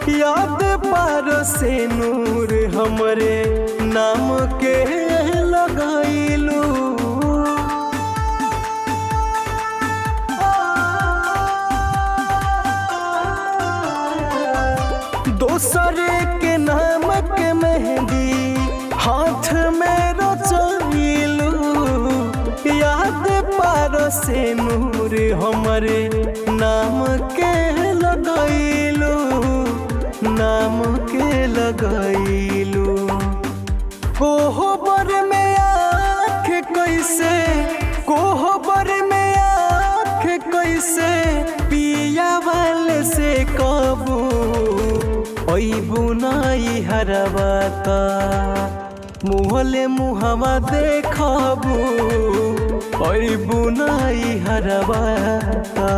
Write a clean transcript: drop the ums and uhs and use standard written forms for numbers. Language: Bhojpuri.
याद पारो से नूर हमरे नाम के लगाइलू। दोसरे के नाम के मेहंदी हाथ में रचइलू। याद पारो से नूर हमरे नाम के लगाइलू, नाम के लगाइलू। कोहबर में आँख कैसे, कोहबर में आँख कैसे पिया वाले से कबू अइबू नाई हरवाता। मुहले मुहवा देखबू अइबू नाई हरवाता।